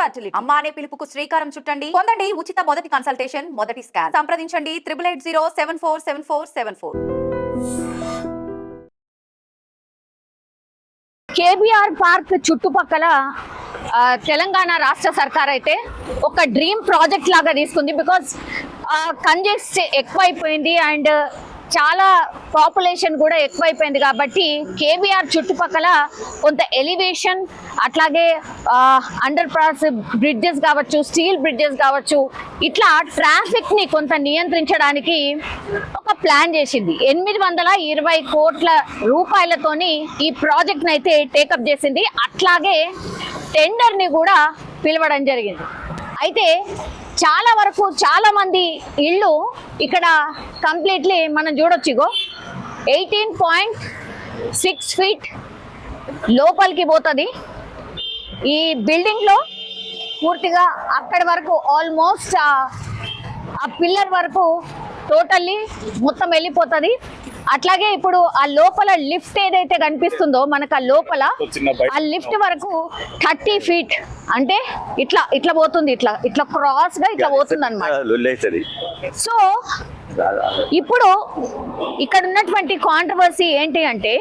Fertility అమ్మా అనే పిలుపుకు శ్రీకారం చుట్టండి. పొందండి ఉచిత మొదటి కన్సల్టేషన్, మొదటి స్కాన్. సంప్రదించండి 8880747474. కేబీఆర్ పార్క్ చుట్టుపక్కల తెలంగాణ రాష్ట్ర సర్కార్ అయితే ఒక డ్రీమ్ ప్రాజెక్ట్ లాగా తీసుకుంది. బికాస్ కంజెస్ట్ ఎక్కువైపోయింది అండ్ చాలా పాపులేషన్ కూడా ఎక్కువైపోయింది కాబట్టి కేబీఆర్ చుట్టుపక్కల కొంత ఎలివేషన్, అట్లాగే అండర్ పాస్ బ్రిడ్జెస్ కావచ్చు, స్టీల్ బ్రిడ్జెస్ కావచ్చు, ఇట్లా ట్రాఫిక్ని కొంత నియంత్రించడానికి ఒక ప్లాన్ చేసింది. 820 కోట్ల రూపాయలతోని ఈ ప్రాజెక్ట్ని అయితే టేకప్ చేసింది. అట్లాగే టెండర్ని కూడా పిలవడం జరిగింది. అయితే చాలా వరకు చాలా మంది ఇళ్ళు ఇక్కడ కంప్లీట్లీ మనం చూడొచ్చు. ఇగో 18.6 ఫీట్ లోపలికి పోతుంది ఈ బిల్డింగ్ లో. పూర్తిగా అక్కడి వరకు ఆల్మోస్ట్ ఆ పిల్లర్ వరకు టోటల్లీ మొత్తం వెళ్ళిపోతుంది. అట్లాగే ఇప్పుడు ఆ లోపల లిఫ్ట్ ఏదైతే కనిపిస్తుందో మనకు, ఆ లోపల ఆ లిఫ్ట్ వరకు 30 ఫీట్ అంటే ఇట్లా ఇట్లా పోతుంది, ఇట్లా ఇట్లా క్రాస్ గా ఇట్లా పోతుంది అన్నమాట. సో ఇప్పుడు ఇక్కడ ఉన్నటువంటి కాంట్రవర్సీ ఏంటి అంటే,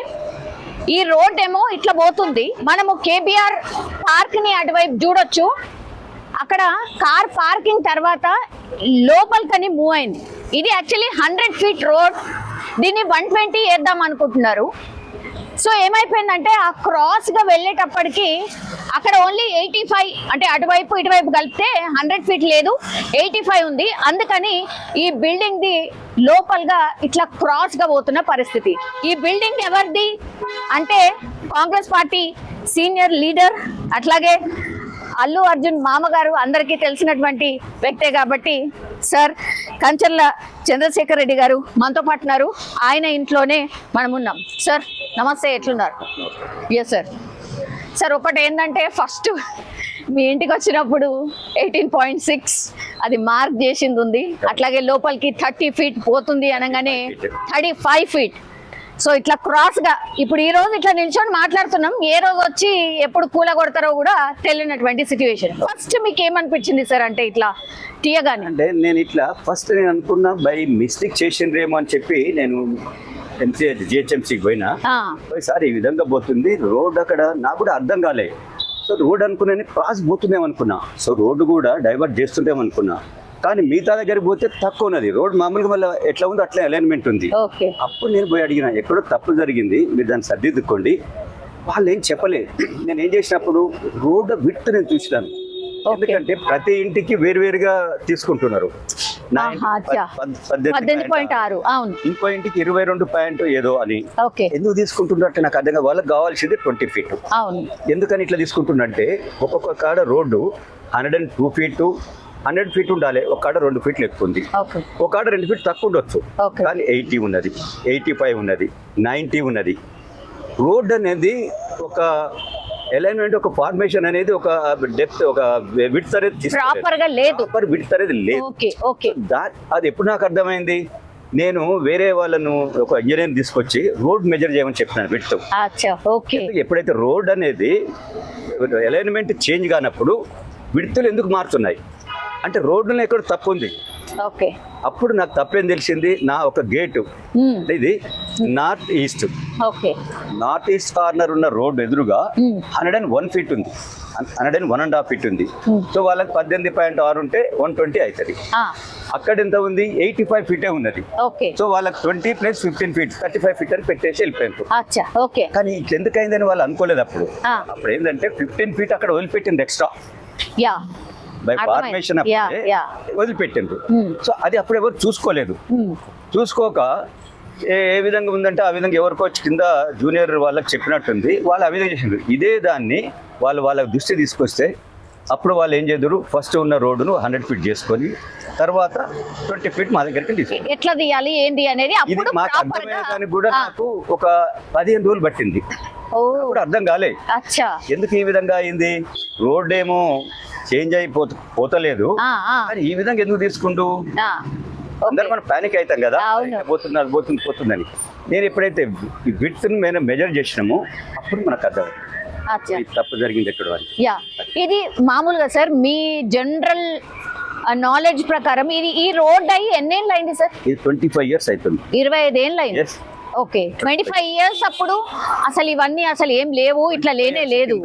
ఈ రోడ్ ఏమో ఇట్లా పోతుంది, మనము కేబీఆర్ పార్క్ ని అటువైపు చూడొచ్చు. అక్కడ కార్ పార్కింగ్ తర్వాత లోపలికని మూవ్ అయింది. ఇది యాక్చువల్లీ 100 ఫీట్ రోడ్, దీన్ని 120 వేద్దాం అనుకుంటున్నారు. సో ఏమైపోయిందంటే ఆ క్రాస్ గా వెళ్ళేటప్పటికి అక్కడ ఓన్లీ 85, అంటే అటువైపు ఇటువైపు కలిపితే 100 ఫీట్ లేదు, 85 ఉంది. అందుకని ఈ బిల్డింగ్ ది లోపలగా ఇట్లా క్రాస్ గా పోతున్న పరిస్థితి. ఈ బిల్డింగ్ ఎవరిది అంటే కాంగ్రెస్ పార్టీ సీనియర్ లీడర్, అట్లాగే అల్లు అర్జున్ మామగారు అందరికీ తెలిసినటువంటి వ్యక్తే కాబట్టి సార్ కంచర్ల చంద్రశేఖర్ రెడ్డి గారు మనతో పాటున్నారు. ఆయన ఇంట్లోనే మనం ఉన్నాం. సార్ నమస్తే, ఎట్లున్నారు? Yes sir. సార్ ఒకటి ఏంటంటే, ఫస్ట్ మీ ఇంటికి వచ్చినప్పుడు 18.6 అది మార్క్ చేసింది ఉంది. అట్లాగే లోపలికి 30 ఫీట్ పోతుంది అనగానే 35 ఫీట్. సో ఇట్లా క్రాస్ గా ఇప్పుడు ఈ రోజు ఇట్లా నిల్చొని మాట్లాడుతున్నాం. ఏ రోజు వచ్చి ఎప్పుడు కూల కొడతారో కూడా తెలియనటువంటి సిచ్యువేషన్. ఫస్ట్ మీకు ఏమనిపించింది సార్ అంటే ఇట్లా తీయగానే? అంటే నేను ఇట్లా ఫస్ట్ నేను అనుకున్నా బై మిస్టేక్ చేసిండ్రేమో అని చెప్పి నేను జిహెచ్ఎంసీకి పోయినా. సార్ ఈ విధంగా పోతుంది రోడ్, అక్కడ నాకు కూడా అర్థం కాలే. సో రోడ్ అనుకున్నా క్రాస్ పోతుందేమనుకున్నా, సో రోడ్డు కూడా డైవర్ట్ చేస్తుండేమనుకున్నా. కానీ మిగతా దగ్గరికి పోతే తక్కువ ఉన్నది రోడ్, మామూలుగా మళ్ళీ ఎట్లా ఉందో అట్లా అలైన్మెంట్ ఉంది. అప్పుడు నేను పోయి అడిగిన, ఎక్కడో తప్పు జరిగింది, మీరు దాన్ని సర్దిద్దుకోండి. వాళ్ళు ఏం చెప్పలేదు. నేను ఏం చేసినప్పుడు రోడ్ విడ్త్ నేను చూసినాను. ఎందుకంటే ప్రతి ఇంటికి వేరువేరుగా తీసుకుంటున్నారు. 18.6, ఇంకో ఇంటికి 22 ఏదో అని ఎందుకు తీసుకుంటున్నట్టు నాకు అర్థం కాదు. వాళ్ళకి కావాల్సింది 20 ఫీట్. ఎందుకని ఇట్లా తీసుకుంటున్నంటే ఒక్కొక్క కాడ రోడ్డు 102 ఫీట్ 100 ఫీట్ ఉండాలి, ఒక కాడ 2 ఫీట్లు ఎక్కువ ఉంది, ఒక కాడ 2 ఫీట్ తక్కువ ఉండొచ్చు. కానీ 80 ఉన్నది, 85 ఉన్నది, 90 ఉన్నది. రోడ్ అనేది ఒక అలైన్మెంట్, ఒక ఫార్మేషన్ అనేది, ఒక డెప్త్, ఒక విడ్త్ అనేది ప్రాపర్ గా లేదు, విడ్త్ అనేది లేదు. అది ఎప్పుడు నాకు అర్థమైంది, నేను వేరే వాళ్ళను ఒక ఇంజనీర్ తీసుకొచ్చి రోడ్ మెజర్ చేయమని చెప్పినాను విడ్త్. ఎప్పుడైతే రోడ్ అనేది అలైన్మెంట్ చేంజ్ కానప్పుడు విడ్త్లు ఎందుకు మారుతున్నాయి అంటే రోడ్డులో ఎక్కడ తప్పు ఉంది. అప్పుడు నాకు తప్పేం తెలిసింది, నా ఒక గేటు ఇది నార్త్ ఈస్ట్ కార్నర్ ఉన్న రోడ్డు ఎదురుగా 101 ఫీట్ ఉంది, 101.5 ఫీట్ ఉంది. సో వాళ్ళకి 18.6 ఉంటే 120 అవుతుంది. అక్కడ ఎంత ఉంది, 85 ఫీటే ఉన్నది. సో వాళ్ళకి 20 + 15 ఫీట్ 35 ఫీట్ అని పెట్టేసి వెళ్ళిపోయారు. కానీ ఇట్లా ఎందుకు అయిందని వాళ్ళు అనుకోలేదు. అప్పుడు ఏంటంటే 15 ఫీట్ అక్కడ వదిలిపెట్టింది ఎక్స్ట్రా బై ఫార్మేషన్ వదిలిపెట్టిండ్రు. సో అది అప్పుడు ఎవరు చూసుకోలేదు. చూసుకోక ఏ విధంగా ఉందంటే ఆ విధంగా ఎవరికో కింద జూనియర్ వాళ్ళకి చెప్పినట్టుంది, వాళ్ళు ఆ విధంగా చేసిండ్రు. ఇదే దాన్ని వాళ్ళ దృష్టి తీసుకొస్తే అప్పుడు వాళ్ళు ఏం చేద్దరు, ఫస్ట్ ఉన్న రోడ్డును 100 ఫీట్ చేసుకొని తర్వాత 20 ఫీట్ మా దగ్గరికి తీసుకు ఎట్లా తీయాలి ఏంటి అనేది ఇది మాకు అర్థమయ్యేదానికి కూడా నాకు ఒక 15 రోజులు పట్టింది. అప్పుడు అర్థం కాలే ఎందుకు ఈ విధంగా అయింది, రోడ్ ఏమో చేంజ్ అయిపోతలేదు కానీ ఈ విధంగా ఎందుకు తీసుకుంటూ అందరూ మనం పానిక్ అవుతాం కదా, పోతుందని. నేను ఎప్పుడైతే విడ్త్ మెజర్ చేసినామో అప్పుడు మనకు అర్థం అచ్చా. ఈ తప్పు జరిగింది ఎక్కడ అని. యా, ఇది మామూలుగా సార్ మీ జనరల్ నాలెడ్జ్ ప్రకారం ఈ రోడ్ అయ్యి ఎన్నేళ్ళు అయింది సార్? ఇది 25 years అవుతుంది. 25 ఏళ్ళు అయింది. Yes. ఓకే, 25 years అప్పుడు అసలు ఇవన్నీ అసలు ఏం లేవు, ఇట్లా లేనే లేదు.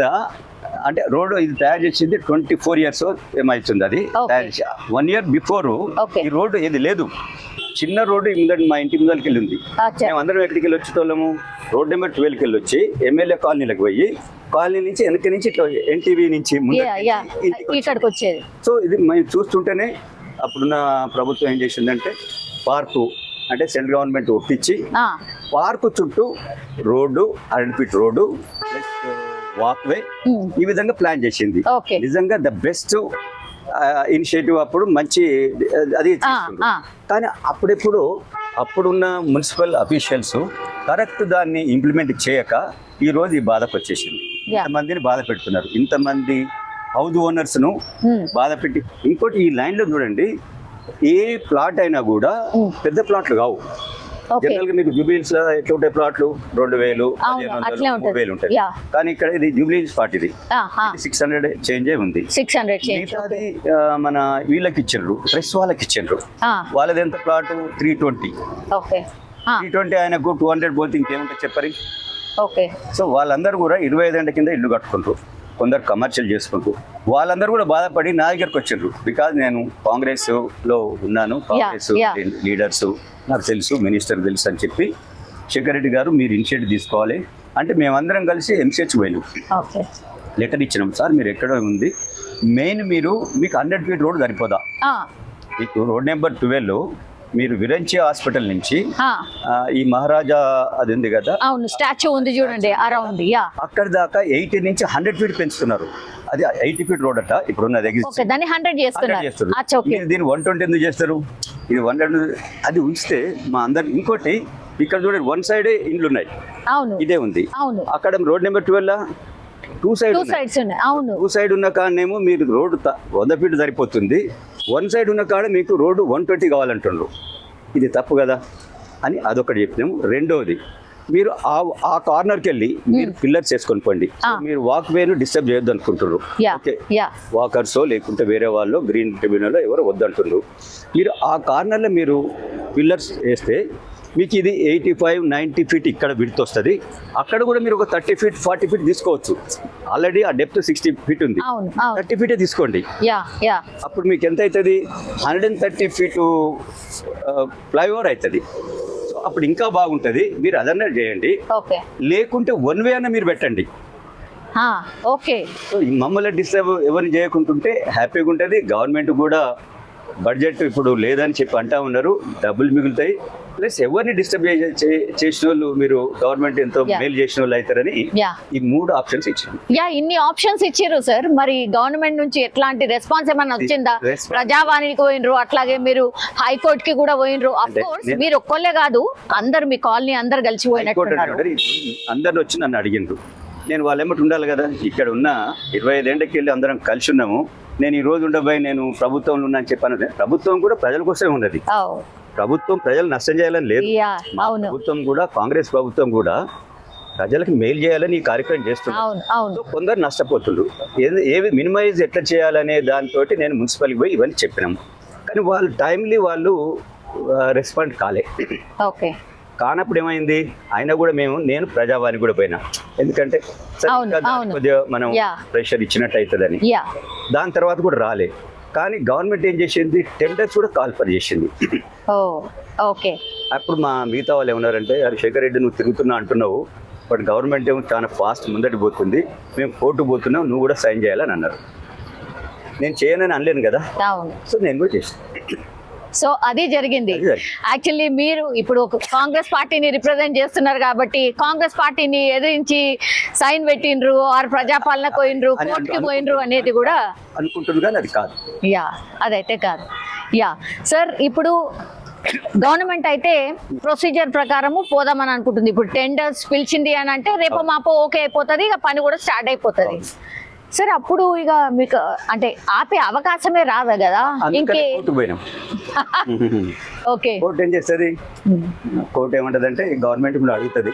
అంటే రోడ్ ఇది తయారు చేసింది 24 years ఏమవుతుంది. అది Okay. 1 year before Okay. ఈ రోడ్డు ఇది లేదు. చిన్న రోడ్డు మా ఇంటి ముందరికి వెళ్ళి ఉంది. అచ్చా. మేము అందరం ఎక్కడికి వెళ్ళి వచ్చేటోళ్ళము, రోడ్ నెంబర్ 12కి వెళ్ళి వచ్చి ఎమ్మెల్యే కాలనీలకు పోయి కాలనీ నుంచి వెనక నుంచి ఇట్లా ఎన్టీవీ నుంచి యా ఇక్కడికి వచ్చేది. సో ఇది మేము చూస్తుంటేనే అప్పుడున్న ప్రభుత్వం ఏం చేసిందంటే పార్కు అంటే సెంట్రల్ గవర్నమెంట్ ఒప్పించి పార్కు చుట్టూ road 100 feet road plus walkway ఈ విధంగా ప్లాన్ చేసింది. Okay. నిజంగా ద బెస్ట్ ఇనిషియేటివ్. అప్పుడు మంచి అది చేసుకుంది. కానీ అప్పుడున్న మున్సిపల్ అఫీషియల్స్ కరెక్ట్ దాన్ని ఇంప్లిమెంట్ చేయక ఈ రోజు ఈ బాధకు వచ్చేసింది. ఇంతమందిని బాధ పెడుతున్నారు, ఇంతమంది హౌస్ ఓనర్స్ ను బాధ పెట్టి. ఇంకోటి ఈ లైన్ లో చూడండి, ఏ ప్లాట్ అయినా కూడా పెద్ద ప్లాట్లు కావు. జనరల్ గా మీకు జూబ్లీహిల్స్ లో ఎట్లా ఉంటాయి ప్లాట్లు 2000, 1500, 3000 ఉంటాయి. కానీ ఇక్కడ ఇది జూబ్లీహిల్స్ ప్లాట్, ఇది 600 చేంజ్ ఉంది. 600 చేంజ్. అది మన వీళ్ళకి ఇచ్చిండ్రు, ప్రెస్ వాళ్ళకి ఇచ్చిండ్రు. వాళ్ళది ఎంత ప్లాట్ 320. ఓకే, 320 ఆయనకు 200 పోతే ఇంకేముంటే చెప్పరి. ఓకే. సో వాళ్ళందరూ కూడా 25 ఏళ్ల కింద ఇల్లు కట్టుకుంటారు, కొందరు కమర్షియల్ చేసుకుంటూ. వాళ్ళందరూ కూడా బాధపడి నా దగ్గరకు వచ్చిండ్రు. బికాజ్ నేను కాంగ్రెస్ లో ఉన్నాను, కాంగ్రెస్ లీడర్స్ నాకు తెలుసు, మినిస్టర్ తెలుసు అని చెప్పి శేఖర్ రెడ్డి గారు మీరు ఇనిషియేటివ్ తీసుకోవాలి అంటే మేమందరం కలిసి MCH పోయినాం. లెటర్ ఇచ్చినాం, సార్ మీరు ఎక్కడ ఉంది మెయిన్ మీకు 100 feet రోడ్ సరిపోదా, మీకు రోడ్ నెంబర్ 12 మీరు విరంచి హాస్పిటల్ నుంచి ఈ మహారాజా అది ఉంది కదా, అవును స్టాచ్యూ ఉంది చూడండి అరౌండ్, అక్కడ దాకా 80 నుంచి 100 feet పెంచుతున్నారు. అది 80 feet రోడ్ అట ఇప్పుడు ఉన్నది. దాన్ని 100 చేస్తున్నారు. దీన్ని 120 ఎందుకు చేస్తారు? ఇది 100 అది ఉంచితే మా అందరు. ఇంకోటి ఇక్కడ చూడండి, 1 side ఇండ్లు ఉన్నాయి, ఇదే ఉంది. అక్కడ రోడ్ నెంబర్ 12 2 sides ఉన్నాయి. 2 side ఉన్న కాడనేమో మీరు రోడ్డు 100 feet సరిపోతుంది, 1 side ఉన్న కాడ మీకు రోడ్డు 120 కావాలంటున్నారు. ఇది తప్పు కదా అని అదొకటి చెప్పినాము. రెండోది, మీరు ఆ కార్నర్కి వెళ్ళి మీరు పిల్లర్స్ చేసుకొని పోండి. మీరు వాక్ వేను డిస్టర్బ్ చేయొద్దు అనుకుంటున్నారు. ఓకే, వాకర్సో లేకుంటే వేరే వాళ్ళు గ్రీన్ ట్రిబ్యునల్ ఎవరో వద్దంటున్నారు. మీరు ఆ కార్నర్లో మీరు పిల్లర్స్ వేస్తే మీకు ఇది 85-90 feet ఇక్కడ విడ్త్ వస్తుంది. అక్కడ కూడా మీరు ఒక 30 feet 40 feet తీసుకోవచ్చు. ఆల్రెడీ ఆ డెప్త్ 60 feet ఉంది, 30 feet తీసుకోండి. అప్పుడు మీకు ఎంత అవుతుంది? 130 feet ఫ్లైఓవర్ అవుతుంది. సో అప్పుడు ఇంకా బాగుంటుంది. మీరు అదన్నా చేయండి, లేకుంటే 1 way అన్న మీరు పెట్టండి. ఓకే, సో మమ్మల్ని డిస్టర్బ్ ఎవరిని చేయకుంటుంటే హ్యాపీగా ఉంటుంది. గవర్నమెంట్ కూడా బడ్జెట్ ఇప్పుడు లేదని చెప్పి అంటా ఉన్నారు, డబ్బులు మిగులుతాయి. ప్లస్ ఎవరిని డిస్టర్బ్ చేసిన వాళ్ళు మీరు గవర్నమెంట్ ఎంతో మేలు చేసిన వాళ్ళు అవుతారని ఈ 3 ఆప్షన్స్ ఇచ్చారు. ఇన్ని ఆప్షన్స్ ఇచ్చారు సార్, మరి గవర్నమెంట్ నుంచి ఎట్లాంటి రెస్పాన్స్ ఏమన్నా వచ్చిందా? ప్రజావాణికి పోయినరు, అట్లాగే మీరు హైకోర్టు కి కూడా పోయినరు. అఫ్ కోర్స్ మీరు ఒక్కళ్ళే కాదు, అందరు మీ కాలనీ అందరు కలిసి పోయినట్టున్నారు. అందరు వచ్చి నన్ను అడిగిండ్రు, నేను వాళ్ళ ఏమిటి ఉండాలి కదా. ఇక్కడ ఉన్న 25 ఏళ్ళకి వెళ్ళి అందరం కలిసి ఉన్నాము. నేను ఈ రోజు ఉండబోయి నేను ప్రభుత్వంలో ఉన్నా అని చెప్పాను. ప్రభుత్వం కూడా ప్రజల కోసమే ఉన్నది. ప్రభుత్వం ప్రజలు నష్టం చేయాలని లేదు. ప్రభుత్వం కూడా, కాంగ్రెస్ ప్రభుత్వం కూడా ప్రజలకు మేలు చేయాలని ఈ కార్యక్రమం చేస్తున్నారు. కొందరు నష్టపోతున్నారు. ఏవి మినిమైజ్ ఎట్లా చేయాలనే దాంతో నేను మున్సిపల్కి పోయి ఇవన్నీ చెప్పినాము. కానీ వాళ్ళు టైమ్లీ వాళ్ళు రెస్పాండ్ కాలే. కానప్పుడు ఏమైంది, అయినా కూడా నేను ప్రజావాణి కూడా పోయినా, ఎందుకంటే కొద్దిగా మనం ప్రెషర్ ఇచ్చినట్టు అవుతుందని. దాని తర్వాత కూడా రాలే. కానీ గవర్నమెంట్ ఏం చేసింది, టెండర్స్ కూడా కాల్ఫర్ చేసింది. అప్పుడు మా మిగతా వాళ్ళు ఏమన్నారంటే, శేఖర్ రెడ్డి నువ్వు తిరుగుతున్నా అంటున్నావు, బట్ గవర్నమెంట్ ఏమో చాలా ఫాస్ట్ ముందటి పోతుంది, మేము కోర్టు పోతున్నాం, నువ్వు కూడా సైన్ చేయాలని అన్నారు. నేను చేయనని అనలేను కదా, సో నేను కూడా చేసాను. సో అది జరిగింది. యాక్చువల్లీ మీరు ఇప్పుడు కాంగ్రెస్ పార్టీని రిప్రజెంట్ చేస్తున్నారు కాబట్టి కాంగ్రెస్ పార్టీని ఎదిరించి సైన్ పెట్టిండ్రు, ఆర్ ప్రజాపాలన పోయినరు, కోర్టుకి పోయినరు అనేది కూడా అనుకుంటున్నారు. కానీ అది కాదు. అదైతే కాదు. సార్, ఇప్పుడు గవర్నమెంట్ అయితే ప్రొసీజర్ ప్రకారము పోదామని అనుకుంటుంది. ఇప్పుడు టెండర్స్ పిలిచింది అని అంటే రేపు మాపో ఓకే అయిపోతుంది, ఇక పని కూడా స్టార్ట్ అయిపోతుంది. సార్, అప్పుడు ఇక మీకు అంటే ఆపే అవకాశమే రాదు కదా. ఇంకే కోర్టు ఏం చేస్తుంది, కోర్టు ఏమంటది అంటే గవర్నమెంట్ ఇప్పుడు అడుగుతుంది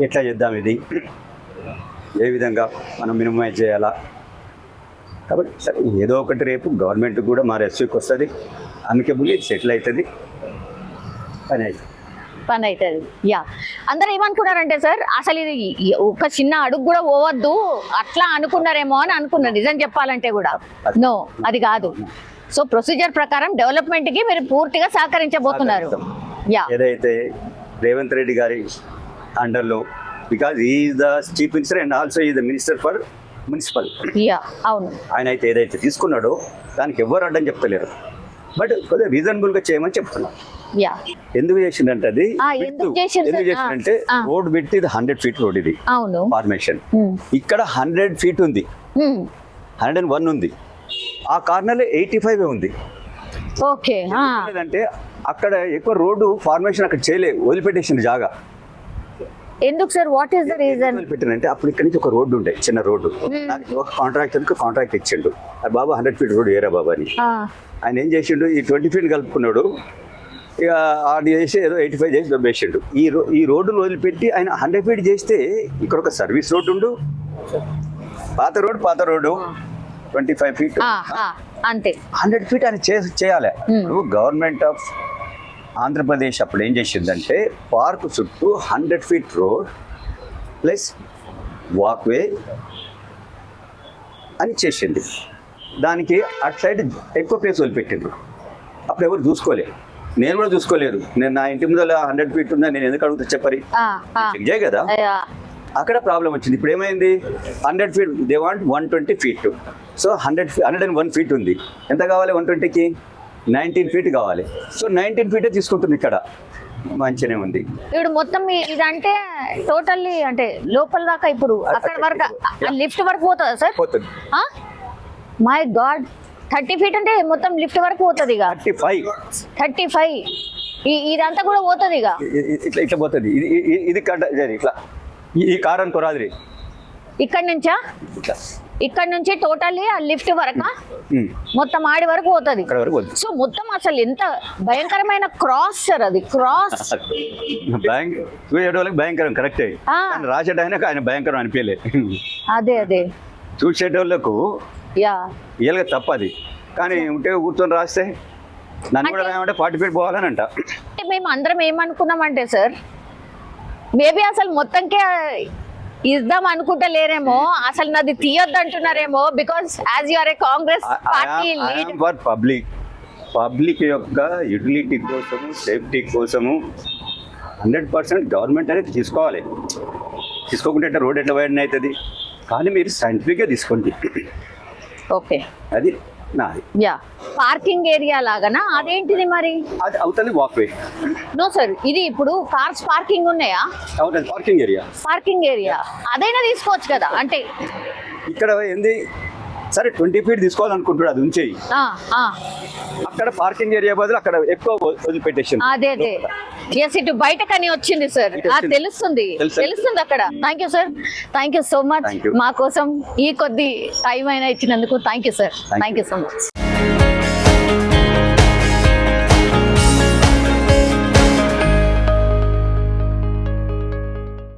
ఎట్లా చేద్దాం ఇది. ఏ విధంగా మనం మినిమైజ్ చేయాలా. కాబట్టి సరే ఏదో ఒకటి రేపు గవర్నమెంట్ కూడా మా రెస్యూకి వస్తుంది, అమికబుల్లీ సెటిల్ అవుతుంది, పని అవుతుంది. యా, అందరు ఏమనుకున్నారంటే సార్ అసలు ఇది ఒక చిన్న అడుగు కూడా పోవద్దు అట్లా అనుకున్నారేమో అని అనుకున్నారు. నిజం చెప్పాలంటే కూడా నో, అది కాదు. సో ప్రొసీజర్ ప్రకారం డెవలప్మెంట్ కి మీరు పూర్తిగా సహకరించబోతున్నారు. యా, ఏదైతే రేవంత్ రెడ్డి గారి అండర్లో, because is the chief minister and also is the minister for municipal. Yeah, అవును. ఆయన అయితే ఏదైతే తీసుకున్నాడో దానికి ఎవరు అడ్డం చెప్తలేరు, బట్ కొద్దిగా రీజనబుల్గా చేయమని చెప్తున్నాం. యా, ఎందుకు చేసిందంటే అది ఎందుకు చేసిందంటే రోడ్ విడ్త్ ఇది 100 feet రోడ్, ఇది అవును ఫార్మేషన్. ఇక్కడ 100 feet ఉంది, 101 ఉంది, ఆ కార్నర్ 85 ఉంది. ఓకే, అంటే అక్కడ ఎక్కువ రోడ్డు ఫార్మేషన్ అక్కడ చేయలేదు, వదిలిపెట్టేసింది జాగా. ఎందుకు sir, what is the reason? పెట్టినంటే అప్పుడు ఇక్కడ నుంచి ఒక రోడ్డు ఉండే, చిన్న రోడ్డు, ఒక కాంట్రాక్ట్ ఇచ్చిండు, బాబా 100 feet రోడ్డు ఏరా బాబా అని. ఆయన ఏం చేసిండు, ఈ 20 feet కలుపుకున్నాడు, ఇక ఆడు చేసి ఏదో 85 చేసి దొబ్బేసిండు. ఈ రోడ్డును వదిలిపెట్టి ఆయన 100 feet చేస్తే ఇక్కడ ఒక సర్వీస్ రోడ్డు ఉండు, పాత రోడ్డు 25 feet అంతే, 100 feet ఆయన చేయాలి. గవర్నమెంట్ ఆఫ్ ఆంధ్రప్రదేశ్ అప్పుడు ఏం చేసిందంటే పార్క్ చుట్టూ 100 feet రోడ్ ప్లస్ వాక్వే అని చేసింది. దానికి అటు సైడ్ ఎక్కువ ప్లేస్ వదిలిపెట్టిండ్రు. అప్పుడు ఎవరు చూసుకోలేదు, నేను కూడా చూసుకోలేదు. నేను నా ఇంటి ముందర 100 feet ఉందా, నేను ఎందుకు అడుగుతా చెప్పరి, చెక్ చేయ కదా. అక్కడ ప్రాబ్లం వచ్చింది. ఇప్పుడు ఏమైంది, 100 feet they want 120 feet. So 101 feet ఉంది. ఎంత కావాలి 120కి? 19 feet కావాలి. సో 19 feet తీసుకుంటుంది. ఇక్కడ మంచిగానే ఉంది. ఇప్పుడు మొత్తం ఇదంటే టోటల్లీ అంటే లోపల దాకా ఇప్పుడు అక్కడ వరకు లిఫ్ట్ వరకు పోతుందా సార్? పోతుంది. మై గాడ్, 30 feet అంటే మొత్తం లిఫ్ట్ వరకు పోతుంది. ఇక 35 ఇదంతా కూడా పోతుంది. ఇక ఇట్లా పోతుంది. ఇది ఇట్లా ఈ కార్ అనుకో రాదు, ఇక్కడ నుంచి టోటల్లీ ఆ లిఫ్ట్ వరకు మొత్తం ఆడి వరకు పోతుంది. సో మొత్తం అసలు ఎంత భయంకరమైన క్రాస్ సార్, అది క్రాస్ భయంకరం. కరెక్టే, రాసేటానికి ఆయన భయంకరం అనిపించలేదు. అదే చూసేటోళ్ళకు ఇయలుగా తప్పది, కానీ ఉంటే కూర్చొని రాస్తే నన్ను కూడా రాయమంటే 40 feet పోవాలని అంట. మేము అందరం ఏమనుకున్నామంటే సార్, మేబీ అసలు మొత్తంకే ఇద్దాం అనుకుంటలేరేమో, అసలు నాది తీయొద్దు అంటున్నారేమో. Because as you are a Congress party for public యొక్క యూటిలిటీ కోసము, సేఫ్టీ కోసము 100% గవర్నమెంట్ అనేది తీసుకోవాలి. తీసుకోకుంటే రోడ్ ఎట్లా వైడన్ అవుతుంది. కానీ మీరు సైంటిఫిక్గా తీసుకోండి. ఓకే, అది నాది. యా, పార్కింగ్ ఏరియా లాగానా? అదేంటిది మరి? అది అవుతుంది వాక్వే. నో సార్, ఇది ఇప్పుడు కార్స్ పార్కింగ్ ఉన్నాయా? అవుతుంది, పార్కింగ్ ఏరియా. అదైనా తీసుకోవచ్చు కదా. అంటే ఇక్కడ ఏంది, సరే 20 feet తీసుకోవాలనుకుంటున్నాడు, అది ఉంచేయి. అక్కడ పార్కింగ్ ఏరియా బదులు అక్కడ ఎక్కువ వదిలిపెట్టేసింది. అదే ఇటు బయటకని వచ్చింది సార్, తెలుస్తుంది అక్కడ. Thank you sir, thank you so much. మా కోసం ఈ కొద్ది టైం అయినా ఇచ్చినందుకు thank you sir, thank you so much.